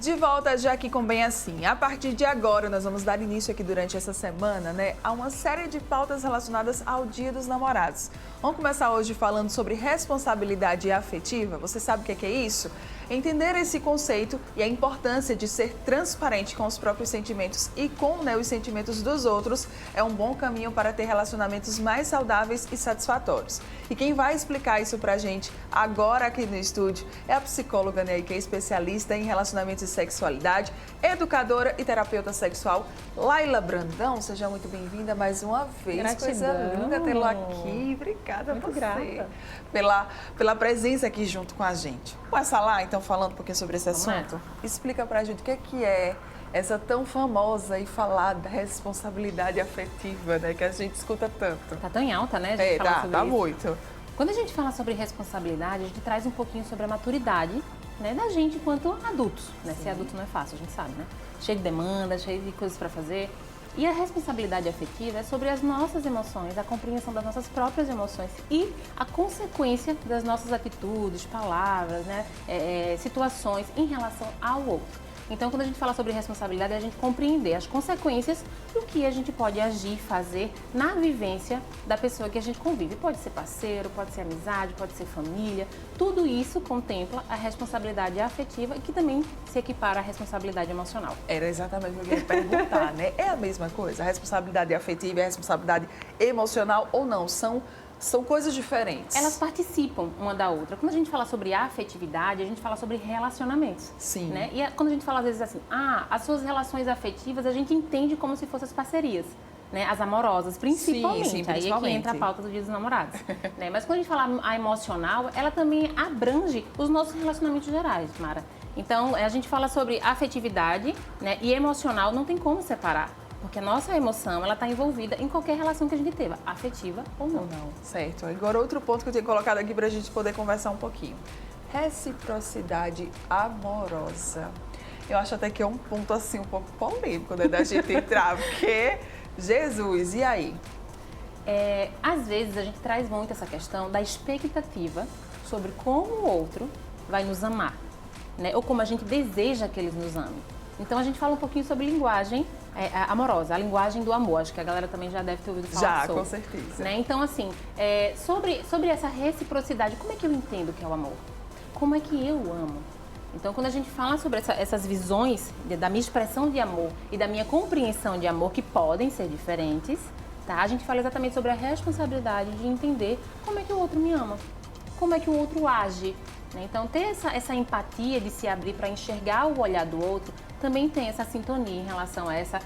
De volta já aqui com Bem Assim. A partir de agora, nós vamos dar início aqui durante essa semana, a uma série de pautas relacionadas ao Dia dos Namorados. Vamos começar hoje falando sobre responsabilidade afetiva. Você sabe o que é isso? Entender esse conceito e a importância de ser transparente com os próprios sentimentos e com os sentimentos dos outros é um bom caminho para ter relacionamentos mais saudáveis e satisfatórios. E quem vai explicar isso pra gente agora aqui no estúdio é a psicóloga, que é especialista em relacionamentos e sexualidade, educadora e terapeuta sexual, Laila Brandão. Seja muito bem-vinda mais uma vez. Gratidão. Coisa linda tê-la aqui. Obrigada muito a você grata. pela presença aqui junto com a gente. Vamos começar lá, então, falando um pouquinho sobre esse Vamos assunto? lá. Explica pra gente o que é essa tão famosa e falada responsabilidade afetiva, que a gente escuta tanto. Tá tão em alta, né? A gente falar sobre Tá isso. muito. Quando a gente fala sobre responsabilidade, a gente traz um pouquinho sobre a maturidade, da gente enquanto adultos, Ser adulto não é fácil, a gente sabe, Cheio de demandas, cheio de coisas para fazer. E a responsabilidade afetiva é sobre as nossas emoções, a compreensão das nossas próprias emoções e a consequência das nossas atitudes, palavras, situações em relação ao outro. Então, quando a gente fala sobre responsabilidade, é a gente compreender as consequências do que a gente pode agir, fazer na vivência da pessoa que a gente convive. Pode ser parceiro, pode ser amizade, pode ser família. Tudo isso contempla a responsabilidade afetiva e que também se equipara à responsabilidade emocional. Era exatamente o que eu ia perguntar, É a mesma coisa? A responsabilidade afetiva e a responsabilidade emocional ou não? São coisas diferentes. Elas participam uma da outra. Quando a gente fala sobre afetividade, a gente fala sobre relacionamentos. Sim. E quando a gente fala às vezes assim, as suas relações afetivas a gente entende como se fossem as parcerias. As amorosas, principalmente. Sim, Aí é que entra a pauta do Dia dos Namorados. Mas quando a gente fala a emocional, ela também abrange os nossos relacionamentos gerais, Mara. Então, a gente fala sobre afetividade, e emocional não tem como separar. Porque a nossa emoção, ela está envolvida em qualquer relação que a gente teve, afetiva ou não. Certo. Agora, outro ponto que eu tinha colocado aqui para a gente poder conversar um pouquinho. Reciprocidade amorosa. Eu acho até que é um ponto, assim, um pouco polêmico, da gente entrar, porque, Jesus, e aí? Às vezes, a gente traz muito essa questão da expectativa sobre como o outro vai nos amar, ou como a gente deseja que eles nos amem. Então, a gente fala um pouquinho sobre linguagem amorosa, a linguagem do amor. Acho que a galera também já deve ter ouvido falar sobre. Já, com certeza. Então, assim, sobre essa reciprocidade, como é que eu entendo que é o amor? Como é que eu amo? Então, quando a gente fala sobre essas visões da minha expressão de amor e da minha compreensão de amor, que podem ser diferentes, a gente fala exatamente sobre a responsabilidade de entender como é que o outro me ama, como é que o outro age. Então, ter essa empatia de se abrir para enxergar o olhar do outro também tem essa sintonia em relação a essa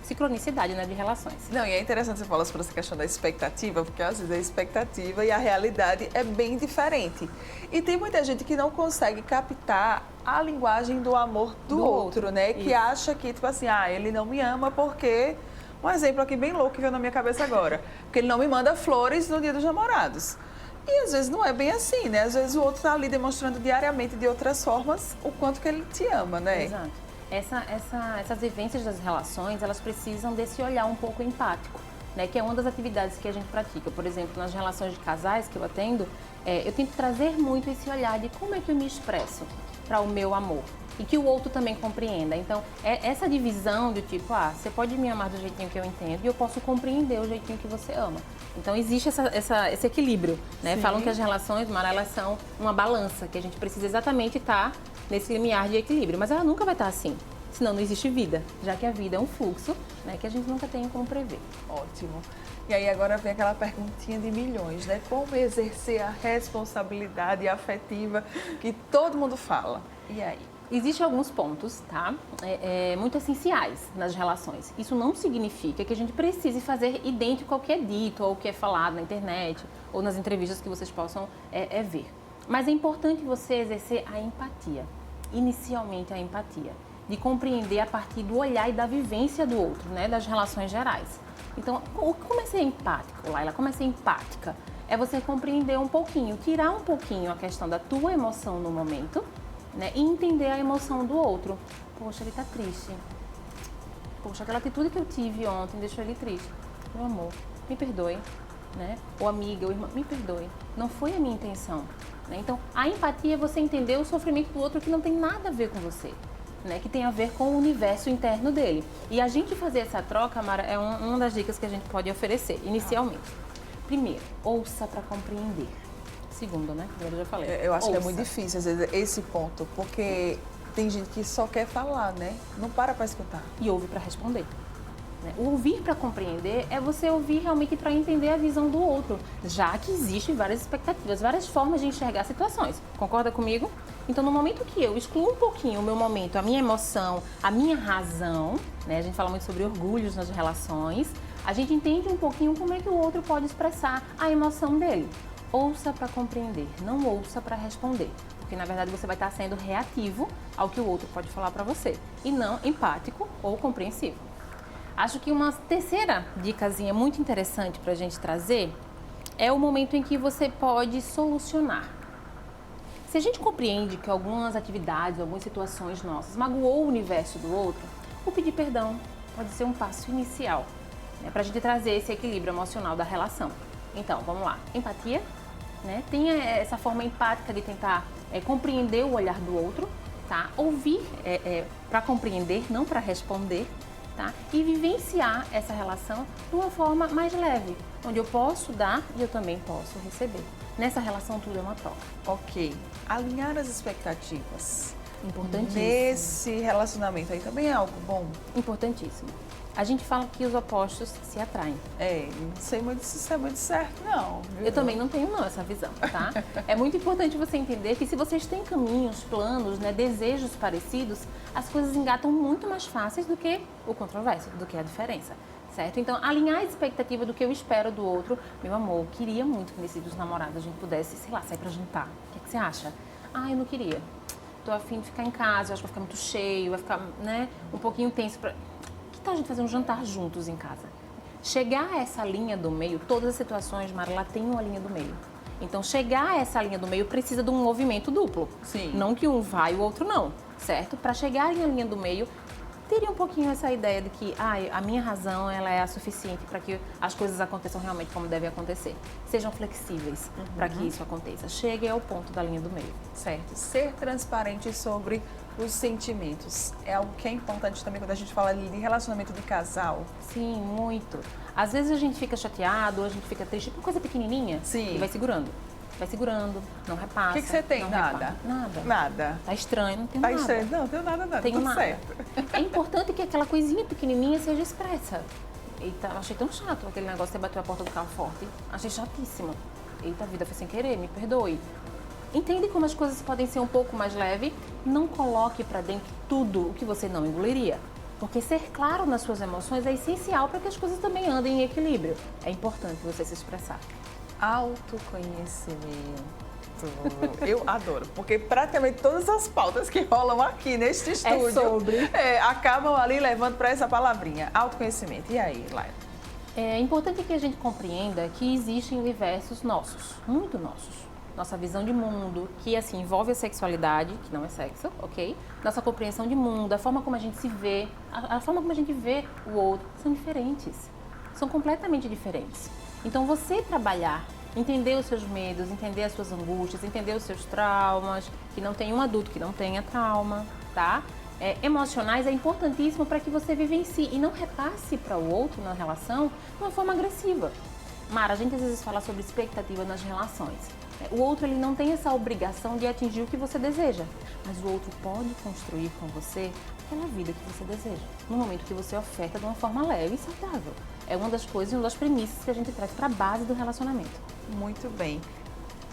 sincronicidade de relações. Não, e é interessante você falar sobre essa questão da expectativa, porque às vezes a expectativa e a realidade é bem diferente. E tem muita gente que não consegue captar a linguagem do amor do outro, Que acha que, tipo assim, ele não me ama porque... Um exemplo aqui bem louco que veio na minha cabeça agora. Porque ele não me manda flores no Dia dos Namorados. E às vezes não é bem assim, Às vezes o outro está ali demonstrando diariamente de outras formas o quanto que ele te ama, Exato. Essas vivências das relações, elas precisam desse olhar um pouco empático, que é uma das atividades que a gente pratica. Por exemplo, nas relações de casais que eu atendo, eu tento trazer muito esse olhar de como é que eu me expresso para o meu amor e que o outro também compreenda. Então, essa divisão de tipo, você pode me amar do jeitinho que eu entendo e eu posso compreender o jeitinho que você ama. Então, existe esse equilíbrio, Falam que as relações, Mara, elas são uma balança, que a gente precisa exatamente estar nesse limiar de equilíbrio. Mas ela nunca vai estar assim, senão não existe vida, já que a vida é um fluxo, que a gente nunca tem como prever. Ótimo. E aí agora vem aquela perguntinha de milhões, Como exercer a responsabilidade afetiva que todo mundo fala? E aí? Existem alguns pontos, muito essenciais nas relações. Isso não significa que a gente precise fazer idêntico ao que é dito, ou ao que é falado na internet, ou nas entrevistas que vocês possam ver. Mas é importante você exercer a empatia, inicialmente a empatia, de compreender a partir do olhar e da vivência do outro, das relações gerais. Então, como é ser empático, Laila? Como é ser empática? É você compreender um pouquinho, tirar um pouquinho a questão da tua emoção no momento, e entender a emoção do outro. Poxa, ele tá triste. Poxa, aquela atitude que eu tive ontem deixou ele triste. Meu amor, me perdoe, Ou amiga, ou irmã, me perdoe. Não foi a minha intenção. Então, a empatia é você entender o sofrimento do outro que não tem nada a ver com você. né, que tem a ver com o universo interno dele. E a gente fazer essa troca, Mara, é uma das dicas que a gente pode oferecer inicialmente. Primeiro, ouça para compreender. Segundo, né? Primeiro eu já falei. Eu acho que é Ouça. muito difícil, às vezes, esse ponto, porque tem gente que só quer falar, né? Não para escutar. E ouve para responder. Né? O ouvir para compreender é você ouvir realmente para entender a visão do outro, já que existem várias expectativas, várias formas de enxergar situações. Concorda comigo? Então, no momento que eu excluo um pouquinho o meu momento, a minha emoção, a minha razão, né? A gente fala muito sobre orgulhos nas relações, a gente entende um pouquinho como é que o outro pode expressar a emoção dele. Ouça para compreender, não ouça para responder, porque na verdade você vai estar sendo reativo ao que o outro pode falar para você e não empático ou compreensivo. Acho que uma terceira dicasinha muito interessante para a gente trazer é o momento em que você pode solucionar. Se a gente compreende que algumas atividades, algumas situações nossas magoou o universo do outro, o pedir perdão pode ser um passo inicial, né, para a gente trazer esse equilíbrio emocional da relação. Então, vamos lá. Empatia, né? Tenha essa forma empática de tentar compreender o olhar do outro, tá? Ouvir para compreender, não para responder, tá? E vivenciar essa relação de uma forma mais leve, onde eu posso dar e eu também posso receber. Nessa relação tudo é uma troca. Ok. Alinhar as expectativas. Importantíssimo. Nesse relacionamento aí também é algo bom. Importantíssimo. A gente fala que os opostos se atraem. Não sei muito se isso é muito certo, não. Viu? Eu também não tenho não essa visão, tá? É muito importante você entender que se vocês têm caminhos, planos, né, desejos parecidos, as coisas engatam muito mais fáceis do que o controverso, do que a diferença, certo? Então, alinhar a expectativa do que eu espero do outro. Meu amor, eu queria muito que nesse dia dos namorados a gente pudesse, sei lá, sair pra jantar. O que você acha? Eu não queria. Tô a fim de ficar em casa, acho que vai ficar muito cheio, vai ficar, né, um pouquinho tenso pra... Que tal a gente fazer um jantar juntos em casa? Chegar a essa linha do meio, todas as situações, Mara, lá tem uma linha do meio. Então, chegar a essa linha do meio precisa de um movimento duplo. Sim. Não que um vai e o outro não, certo? Para chegar à linha do meio, teria um pouquinho essa ideia de que a minha razão ela é a suficiente para que as coisas aconteçam realmente como devem acontecer. Sejam flexíveis para que isso aconteça. Chegue ao ponto da linha do meio. Certo. Ser transparente sobre os sentimentos é algo que é importante também quando a gente fala de relacionamento de casal. Sim, muito. Às vezes a gente fica chateado, ou a gente fica triste por coisa pequenininha. Sim. E vai segurando. Vai segurando, não repassa. O que você tem? não Nada. repassa. Nada. Nada. Tá estranho, não tenho Tá nada. estranho. Não, tenho nada. Tenho Tudo nada. certo. É importante que aquela coisinha pequenininha seja expressa. Eita, achei tão chato aquele negócio de você bateu a porta do carro forte. Achei chatíssimo. Eita, a vida foi sem querer, me perdoe. Entende como as coisas podem ser um pouco mais leve? Não coloque pra dentro tudo o que você não engoliria. Porque ser claro nas suas emoções é essencial para que as coisas também andem em equilíbrio. É importante você se expressar. Autoconhecimento. Eu adoro, porque praticamente todas as pautas que rolam aqui neste estúdio sobre. acabam ali levando para essa palavrinha, autoconhecimento. E aí, Laila? É importante que a gente compreenda que existem universos nossos, muito nossos. Nossa visão de mundo, que assim envolve a sexualidade, que não é sexo, ok? Nossa compreensão de mundo, a forma como a gente se vê, a forma como a gente vê o outro, são diferentes. São completamente diferentes. Então, você trabalhar, entender os seus medos, entender as suas angústias, entender os seus traumas, que não tem um adulto que não tenha trauma, tá? Emocionais é importantíssimo para que você vivencie e não repasse para o outro na relação de uma forma agressiva. Mara, a gente às vezes fala sobre expectativa nas relações. O outro ele não tem essa obrigação de atingir o que você deseja, mas o outro pode construir com você aquela vida que você deseja, no momento que você oferta de uma forma leve e saudável. É uma das coisas, uma das premissas que a gente traz para a base do relacionamento. Muito bem.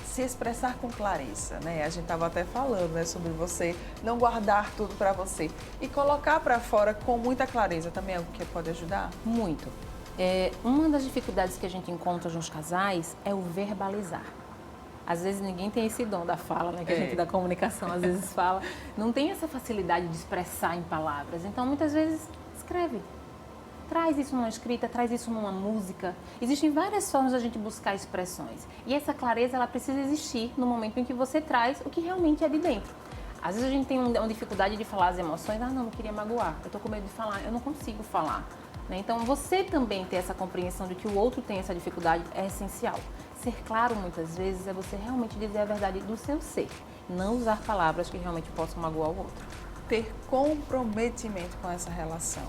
Se expressar com clareza, né? A gente estava até falando, né, sobre você não guardar tudo para você e colocar para fora com muita clareza também é algo que pode ajudar? Muito. Uma das dificuldades que a gente encontra nos casais é o verbalizar. Às vezes ninguém tem esse dom da fala, né? Que a gente da comunicação às vezes fala. Não tem essa facilidade de expressar em palavras. Então, muitas vezes, escreve. Traz isso numa escrita, traz isso numa música. Existem várias formas de a gente buscar expressões. E essa clareza, ela precisa existir no momento em que você traz o que realmente é de dentro. Às vezes a gente tem uma dificuldade de falar as emoções. Não queria magoar. Eu tô com medo de falar. Eu não consigo falar. Né? Então, você também ter essa compreensão de que o outro tem essa dificuldade é essencial. Ser claro, muitas vezes, é você realmente dizer a verdade do seu ser. Não usar palavras que realmente possam magoar o outro. ter comprometimento com essa relação?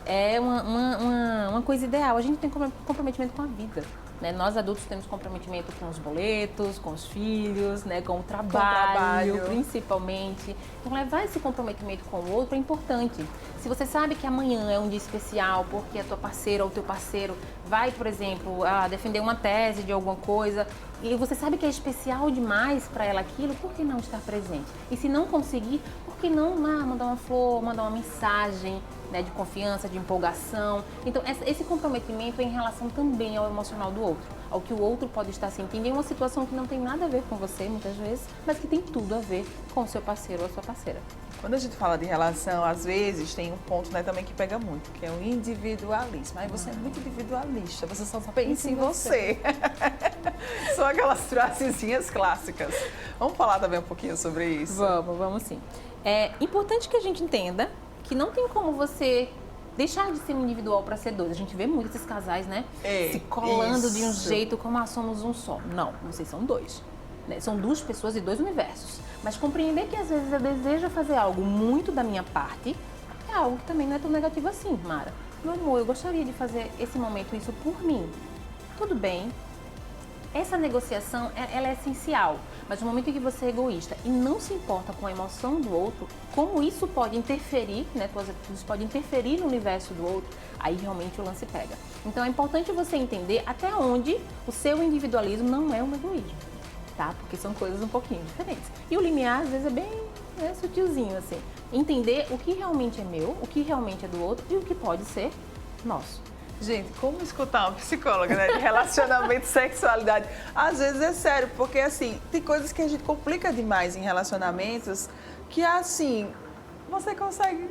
É uma coisa ideal. A gente tem comprometimento com a vida. Né? Nós adultos temos comprometimento com os boletos, com os filhos, né? Com o trabalho, principalmente. Então, levar esse comprometimento com o outro é importante. Se você sabe que amanhã é um dia especial, porque a tua parceira ou o teu parceiro vai, por exemplo, defender uma tese de alguma coisa, e você sabe que é especial demais para ela aquilo, por que não estar presente? E se não conseguir, por que não mandar uma flor, mandar uma mensagem, né, de confiança, de empolgação? Então, esse comprometimento é em relação também ao emocional do outro, ao que o outro pode estar sentindo em uma situação que não tem nada a ver com você, muitas vezes, mas que tem tudo a ver com o seu parceiro ou a sua parceira. Quando a gente fala de relação, às vezes tem um ponto, né, também que pega muito, que é o individualismo. Aí você é muito individualista, você só pensa em você. São aquelas frasezinhas clássicas. Vamos falar também um pouquinho sobre isso? Vamos sim. É importante que a gente entenda que não tem como você deixar de ser um individual para ser dois. A gente vê muito esses casais, né? Se colando de um jeito como somos um só. Não, vocês são dois. Né? São duas pessoas e dois universos. Mas compreender que às vezes eu desejo fazer algo muito da minha parte é algo que também não é tão negativo assim, Mara. Meu amor, eu gostaria de fazer esse momento, isso por mim. Tudo bem. Essa negociação, ela é essencial, mas no momento em que você é egoísta e não se importa com a emoção do outro, como isso pode interferir, né, tuas atitudes podem interferir no universo do outro, aí realmente o lance pega. Então é importante você entender até onde o seu individualismo não é um egoísmo, tá? Porque são coisas um pouquinho diferentes. E o limiar, às vezes, é bem sutilzinho, assim. Entender o que realmente é meu, o que realmente é do outro e o que pode ser nosso. Gente, como escutar uma psicóloga, né, de relacionamento e sexualidade? Às vezes é sério, porque assim, tem coisas que a gente complica demais em relacionamentos que assim, você consegue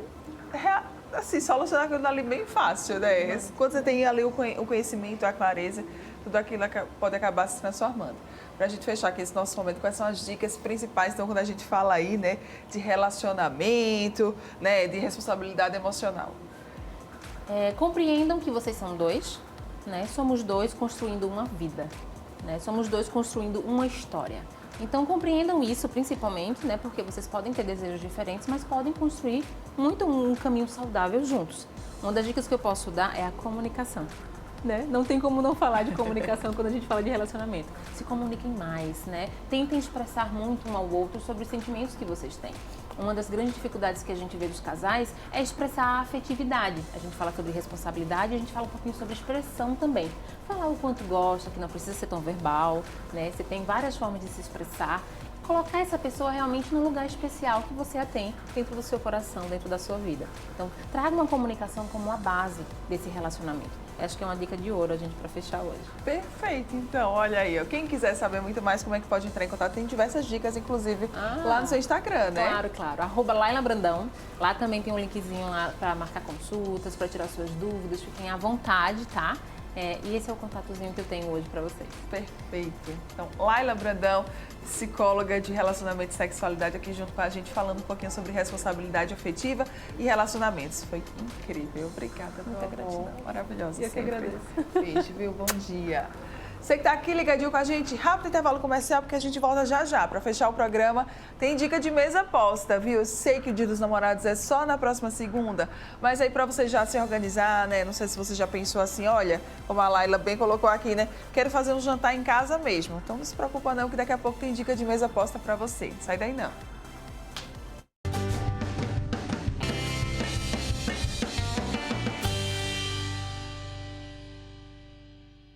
assim, solucionar aquilo ali bem fácil, né? Quando você tem ali o conhecimento, a clareza, tudo aquilo pode acabar se transformando. Para a gente fechar aqui esse nosso momento, quais são as dicas principais, então, quando a gente fala aí, né, de relacionamento, né, de responsabilidade emocional? Compreendam que vocês são dois, né? Somos dois construindo uma vida, né? Somos dois construindo uma história. Então compreendam isso principalmente, né? Porque vocês podem ter desejos diferentes, mas podem construir muito um caminho saudável juntos. Uma das dicas que eu posso dar é a comunicação. Né? Não tem como não falar de comunicação quando a gente fala de relacionamento. Se comuniquem mais, né? Tentem expressar muito um ao outro sobre os sentimentos que vocês têm. Uma das grandes dificuldades que a gente vê dos casais é expressar a afetividade. A gente fala sobre responsabilidade, a gente fala um pouquinho sobre expressão também. Falar o quanto gosta, que não precisa ser tão verbal, né? Você tem várias formas de se expressar. Colocar essa pessoa realmente num lugar especial que você a tem dentro do seu coração, dentro da sua vida. Então, traga uma comunicação como uma base desse relacionamento. Acho que é uma dica de ouro a gente para fechar hoje. Perfeito, então, olha aí, ó. Quem quiser saber muito mais como é que pode entrar em contato, tem diversas dicas, inclusive, lá no seu Instagram, né? Claro. @LailaBrandão. Lá também tem um linkzinho lá para marcar consultas, para tirar suas dúvidas, fiquem à vontade, tá? E esse é o contatozinho que eu tenho hoje para vocês. Perfeito. Então, Laila Brandão, psicóloga de relacionamento e sexualidade, aqui junto com a gente, falando um pouquinho sobre responsabilidade afetiva e relacionamentos. Foi incrível. Obrigada. Muita gratidão. Maravilhosa. Eu que agradeço. Beijo, viu? Bom dia. Você que está aqui ligadinho com a gente, rápido intervalo comercial, porque a gente volta já. Para fechar o programa, tem dica de mesa posta, viu? Eu sei que o Dia dos Namorados é só na próxima segunda, mas aí para você já se organizar, né? Não sei se você já pensou assim, olha, como a Laila bem colocou aqui, né? Quero fazer um jantar em casa mesmo. Então não se preocupa não, que daqui a pouco tem dica de mesa posta para você. Sai daí não.